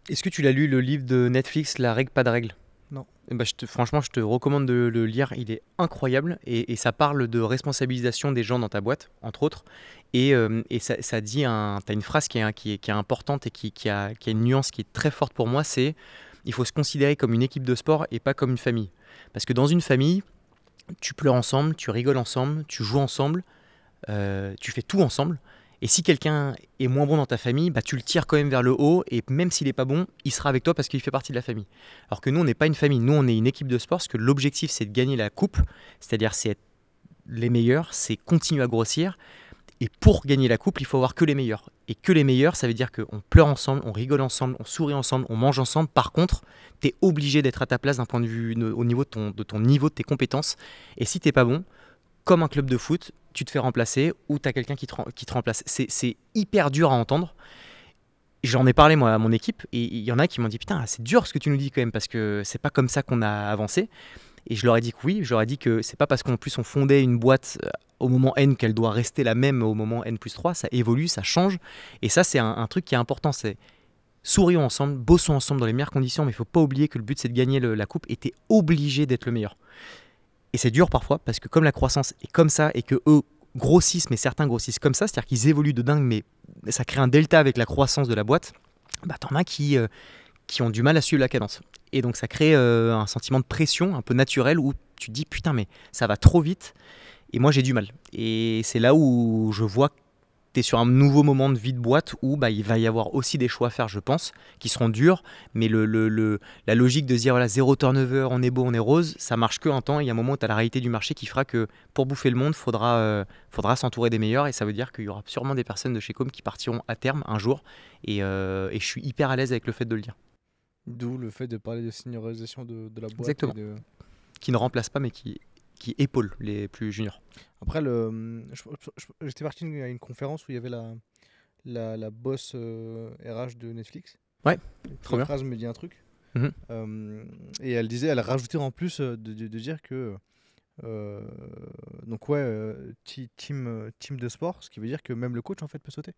Est-ce que tu l'as lu le livre de Netflix, La règle, pas de règle? Non. Eh ben, franchement, je te recommande de le lire. Il est incroyable et ça parle de responsabilisation des gens dans ta boîte, entre autres. Et ça dit, t'as une phrase qui est importante et qui a une nuance qui est très forte pour moi, c'est il faut se considérer comme une équipe de sport et pas comme une famille. Parce que dans une famille, tu pleures ensemble, tu rigoles ensemble, tu joues ensemble, tu fais tout ensemble. Et si quelqu'un est moins bon dans ta famille, bah, tu le tires quand même vers le haut. Et même s'il n'est pas bon, il sera avec toi parce qu'il fait partie de la famille. Alors que nous, on n'est pas une famille. Nous, on est une équipe de sport parce que l'objectif, c'est de gagner la coupe. C'est-à-dire, c'est être les meilleurs, c'est continuer à grossir. Et pour gagner la coupe, il faut avoir que les meilleurs. Et que les meilleurs, ça veut dire qu'on pleure ensemble, on rigole ensemble, on sourit ensemble, on mange ensemble. Par contre, tu es obligé d'être à ta place d'un point de vue au niveau de ton niveau, de tes compétences. Et si t'es pas bon, comme un club de foot, tu te fais remplacer ou tu as quelqu'un qui te remplace. C'est hyper dur à entendre. J'en ai parlé moi à mon équipe et il y en a qui m'ont dit putain c'est dur ce que tu nous dis quand même parce que c'est pas comme ça qu'on a avancé. Et je leur ai dit que oui, je leur ai dit que c'est pas parce qu'en plus on fondait une boîte au moment N qu'elle doit rester la même au moment N+3, ça évolue, ça change. Et ça c'est un truc qui est important, c'est sourions ensemble, bossons ensemble dans les meilleures conditions, mais il faut pas oublier que le but c'est de gagner la coupe et tu es obligé d'être le meilleur. Et c'est dur parfois parce que comme la croissance est comme ça et que eux grossissent, mais certains grossissent comme ça, c'est-à-dire qu'ils évoluent de dingue, mais ça crée un delta avec la croissance de la boîte, bah t'en as qui ont du mal à suivre la cadence. Et donc ça crée un sentiment de pression un peu naturel où tu te dis putain mais ça va trop vite et moi j'ai du mal. Et c'est là où je vois que tu es sur un nouveau moment de vie de boîte où bah, il va y avoir aussi des choix à faire je pense, qui seront durs, mais la logique de se dire voilà zéro turnover, on est beau, on est rose, ça marche que un temps, et il y a un moment où tu as la réalité du marché qui fera que pour bouffer le monde, faudra s'entourer des meilleurs, et ça veut dire qu'il y aura sûrement des personnes de chez Com qui partiront à terme un jour, et je suis hyper à l'aise avec le fait de le dire. D'où le fait de parler de seniorisation de la boîte et Exactement. de. Qui ne remplace pas mais qui épaule les plus juniors. Après, j'étais parti à une conférence où il y avait la boss RH de Netflix. Ouais, Et puis trop la bien. phrase me dit un truc. Mhm. Et elle disait, elle a rajouté en plus de dire que. euh, donc, ouais, team de sport, ce qui veut dire que même le coach en fait peut sauter.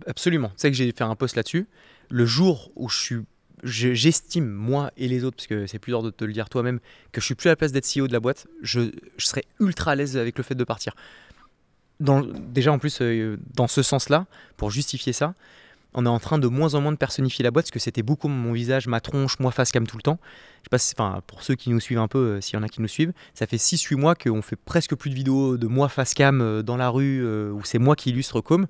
Absolument. C'est que j'ai fait un post là-dessus. Le jour où j'estime, moi et les autres, parce que c'est plus dur de te le dire toi-même, que je suis plus à la place d'être CEO de la boîte, je serais ultra à l'aise avec le fait de partir. Déjà, en plus, dans ce sens-là, pour justifier ça, on est en train de moins en moins de personnifier la boîte, parce que c'était beaucoup mon visage, ma tronche, moi face cam tout le temps. Je sais pas enfin, pour ceux qui nous suivent un peu, s'il y en a qui nous suivent, ça fait 6-8 mois qu'on fait presque plus de vidéos de moi face cam dans la rue, où c'est moi qui illustre com.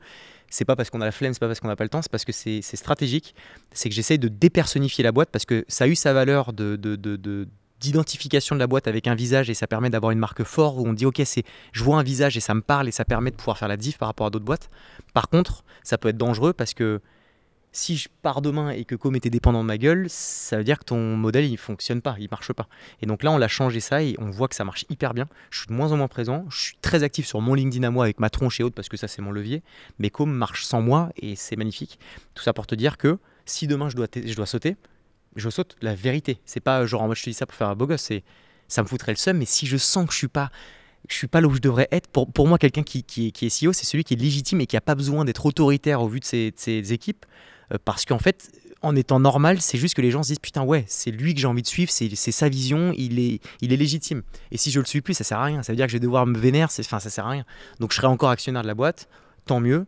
C'est pas parce qu'on a la flemme, c'est pas parce qu'on n'a pas le temps, c'est parce que c'est stratégique. C'est que j'essaye de dépersonnifier la boîte parce que ça a eu sa valeur d'identification de la boîte avec un visage et ça permet d'avoir une marque forte où on dit ok je vois un visage et ça me parle et ça permet de pouvoir faire la diff par rapport à d'autres boîtes. Par contre ça peut être dangereux parce que si je pars demain et que Com était dépendant de ma gueule, ça veut dire que ton modèle il fonctionne pas, il marche pas. Et donc là, on l'a changé ça et on voit que ça marche hyper bien. Je suis de moins en moins présent, je suis très actif sur mon LinkedIn à moi avec ma tronche et autres parce que ça c'est mon levier. Mais Com marche sans moi et c'est magnifique. Tout ça pour te dire que si demain je dois sauter, je saute. La vérité, c'est pas genre en mode je te dis ça pour faire un beau gosse, c'est ça me foutrait le seum. Mais si je sens que je suis pas là où je devrais être. Pour moi, quelqu'un qui est CEO, c'est celui qui est légitime et qui n'a pas besoin d'être autoritaire au vu de ses équipes. Parce qu'en fait, en étant normal, c'est juste que les gens se disent putain, ouais, c'est lui que j'ai envie de suivre, c'est sa vision, il est légitime. Et si je le suis plus, ça sert à rien. Ça veut dire que je vais devoir me vénérer, enfin, ça sert à rien. Donc je serai encore actionnaire de la boîte, tant mieux,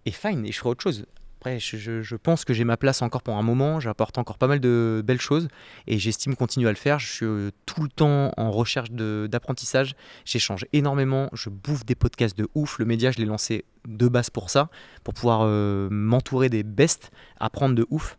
et fine, et je ferai autre chose. Après, je pense que j'ai ma place encore pour un moment, j'apporte encore pas mal de belles choses et j'estime continuer à le faire. Je suis tout le temps en recherche d'apprentissage, j'échange énormément, je bouffe des podcasts de ouf. Le média, je l'ai lancé de base pour ça, pour pouvoir m'entourer des best, apprendre de ouf.